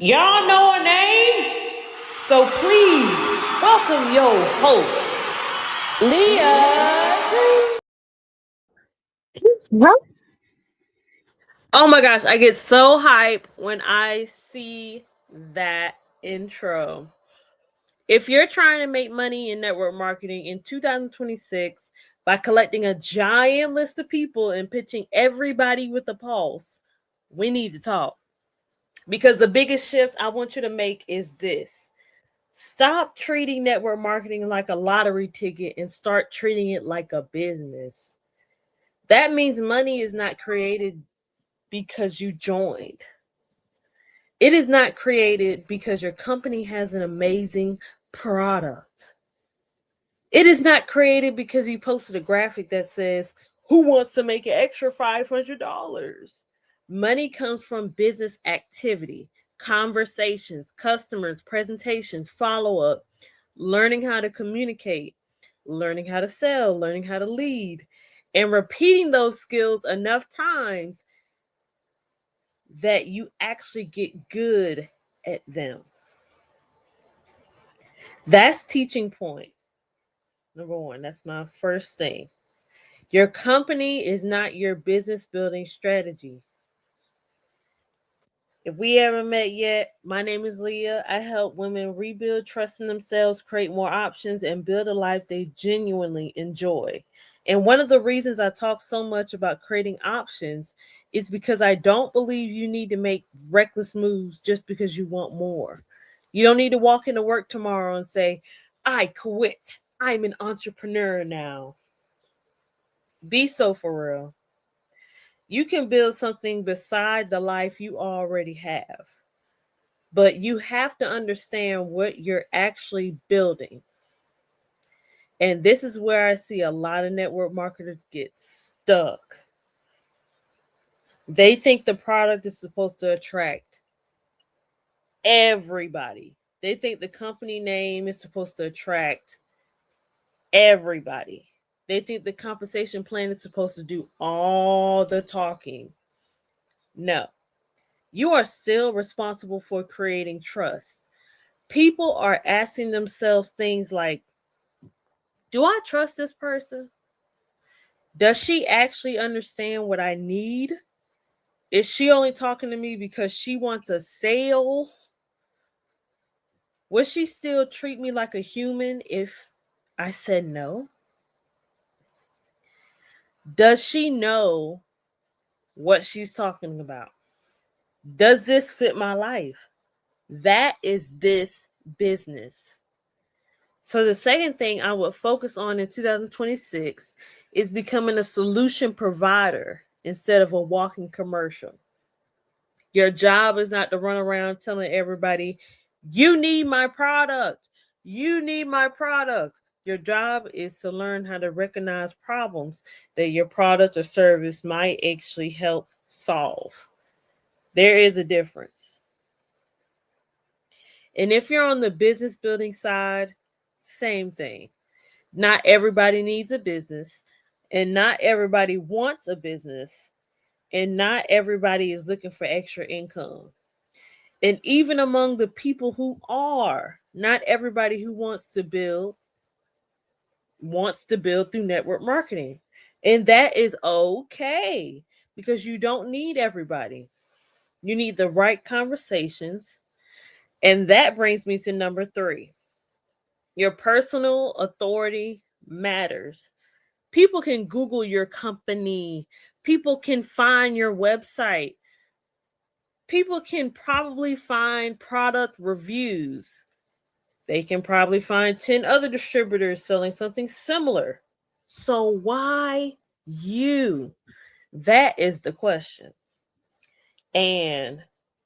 Y'all know her name? So please welcome your host, Leah Drew. Huh? Oh my gosh, I get so hyped when I see that intro. If you're trying to make money in network marketing in 2026 by collecting a giant list of people and pitching everybody with a pulse, we need to talk. Because the biggest shift I want you to make is this: stop treating network marketing like a lottery ticket and start treating it like a business. That means money is not created because you joined. It is not created because your company has an amazing product. It is not created because you posted a graphic that says, "Who wants to make an extra $500?" Money comes from business activity, conversations, customers, presentations, follow up, learning how to communicate, learning how to sell, learning how to lead, and repeating those skills enough times that you actually get good at them. That's teaching point number one. That's my first thing. Your company is not your business building strategy. If we haven't met yet, my name is Leah. I help women rebuild trust in themselves, create more options, and build a life they genuinely enjoy. And one of the reasons I talk so much about creating options is because I don't believe you need to make reckless moves just because you want more. You don't need to walk into work tomorrow and say, "I quit. I'm an entrepreneur now." Be so for real. You can build something beside the life you already have, but you have to understand what you're actually building. And this is where I see a lot of network marketers get stuck. They think the product is supposed to attract everybody. They think the company name is supposed to attract everybody. They think the compensation plan is supposed to do all the talking. No, you are still responsible for creating trust. People are asking themselves things like, "Do I trust this person? Does she actually understand what I need? Is she only talking to me because she wants a sale? Would she still treat me like a human if I said no? Does she know what she's talking about? Does this fit my life?" That is this business. So the second thing I would focus on in 2026 is becoming a solution provider instead of a walking commercial. Your job is not to run around telling everybody, "You need my product. You need my product." Your job is to learn how to recognize problems that your product or service might actually help solve. There is a difference. And if you're on the business building side, same thing. Not everybody needs a business, and not everybody wants a business, and not everybody is looking for extra income. And even among the people who are, not everybody who wants to build through network marketing. And that is okay, because you don't need everybody. You need the right conversations. And that brings me to number 3. Your personal authority matters. People can Google your company. People can find your website. People can probably find product reviews. They can probably find 10 other distributors selling something similar. So why you? That is the question. And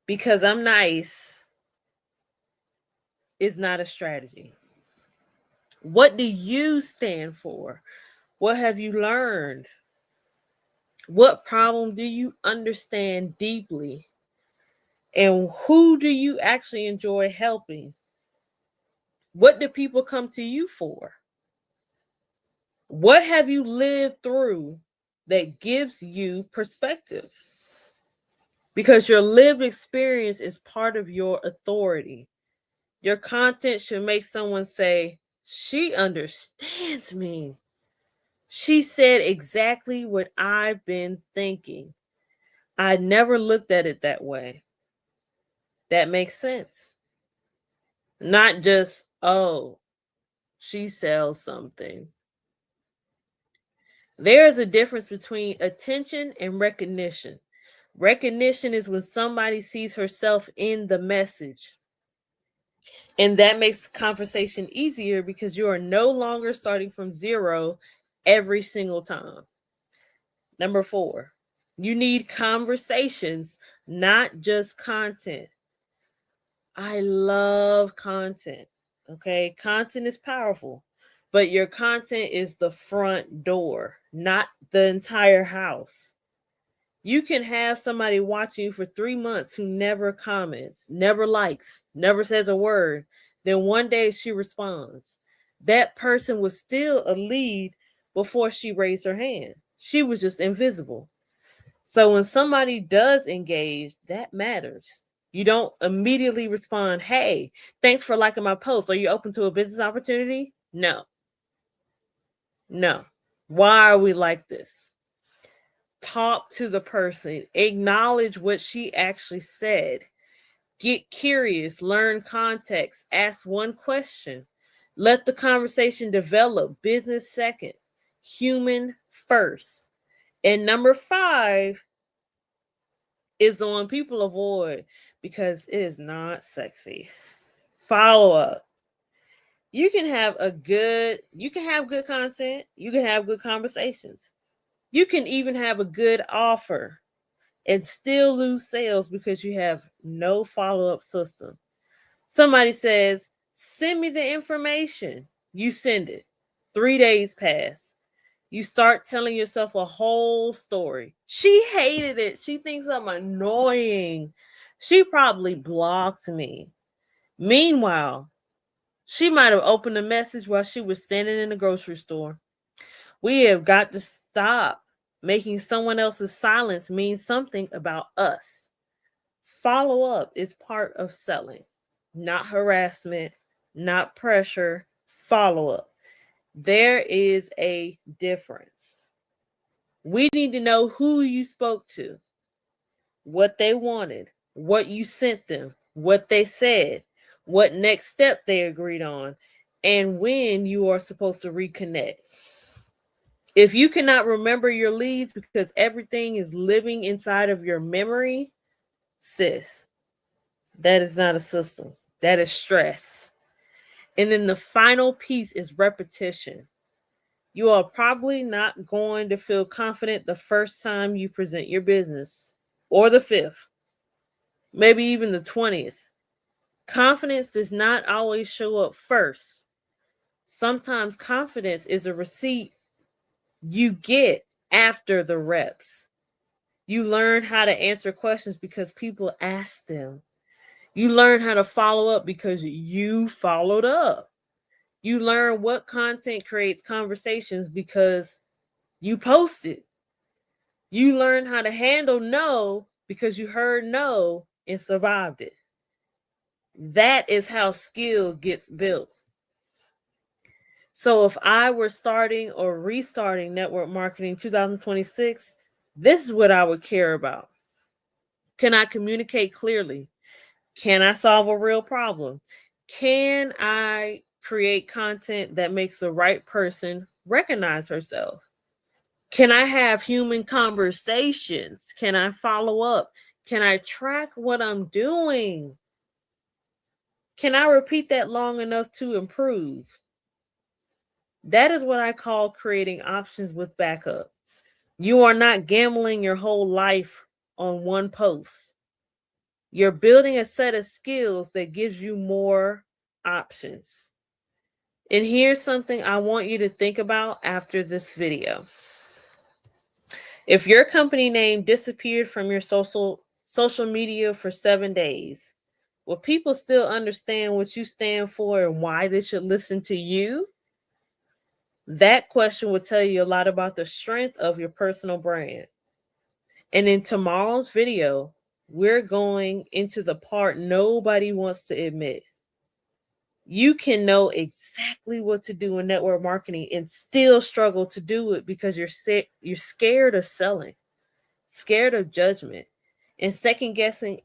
because I'm nice is not a strategy. What do you stand for? What have you learned? What problem do you understand deeply? And who do you actually enjoy helping? What do people come to you for? What have you lived through that gives you perspective? because your lived experience is part of your authority. Your content should make someone say, "She understands me. She said exactly what I've been thinking. I never looked at it that way." That makes sense. Not just, "Oh, she sells something." There's a difference between attention and recognition. Recognition is when somebody sees herself in the message. And that makes conversation easier because you are no longer starting from zero every single time. Number 4, you need conversations, not just content. I love content. Okay. Content is powerful, but your content is the front door, not the entire house. You can have somebody watching you for 3 months who never comments, never likes, never says a word. Then one day she responds. That person was still a lead before she raised her hand. She was just invisible. So when somebody does engage, that matters. You don't immediately respond, "Hey, thanks for liking my post. Are you open to a business opportunity?" No, no. Why are we like this? Talk to the person, acknowledge what she actually said, get curious, learn context, ask one question, let the conversation develop, business second, human first. And number 5 is the one people avoid because it is not sexy. Follow up. You can have good content, you can have good conversations. You can even have a good offer and still lose sales because you have no follow-up system. Somebody says, "Send me the information." You send it. 3 days pass. You start telling yourself a whole story. "She hated it. She thinks I'm annoying. She probably blocked me." Meanwhile, she might have opened a message while she was standing in the grocery store. We have got to stop making someone else's silence mean something about us. Follow up is part of selling, not harassment, not pressure. Follow up. There is a difference. We need to know who you spoke to, what they wanted, what you sent them, what they said, what next step they agreed on, and when you are supposed to reconnect. If you cannot remember your leads because everything is living inside of your memory, sis, that is not a system. That is stress. And then the final piece is repetition. You are probably not going to feel confident the first time you present your business, or the fifth, maybe even the 20th. Confidence does not always show up first. Sometimes confidence is a receipt you get after the reps. You learn how to answer questions because people ask them. You learn how to follow up because you followed up. You learn what content creates conversations because you posted. You learn how to handle no because you heard no and survived it. That is how skill gets built. So if I were starting or restarting network marketing 2026, this is what I would care about. Can I communicate clearly? Can I solve a real problem? Can I create content that makes the right person recognize herself? Can I have human conversations? Can I follow up? Can I track what I'm doing? Can I repeat that long enough to improve? That is what I call creating options with backup. You are not gambling your whole life on one post. You're building a set of skills that gives you more options. And here's something I want you to think about after this video. If your company name disappeared from your social media for 7 days, will people still understand what you stand for and why they should listen to you? That question will tell you a lot about the strength of your personal brand. And in tomorrow's video, we're going into the part nobody wants to admit. You can know exactly what to do in network marketing and still struggle to do it because you're scared of selling, scared of judgment, and second guessing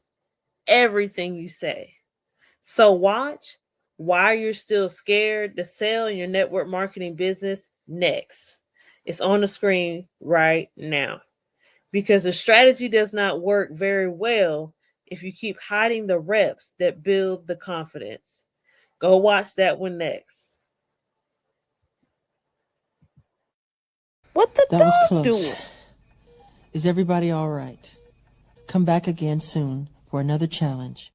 everything you say. So watch why you're still scared to sell in your network marketing business next. It's on the screen right now. Because the strategy does not work very well if you keep hiding the reps that build the confidence. Go watch that one next. What the That was dog close. doing? Is everybody all right? Come back again soon for another challenge.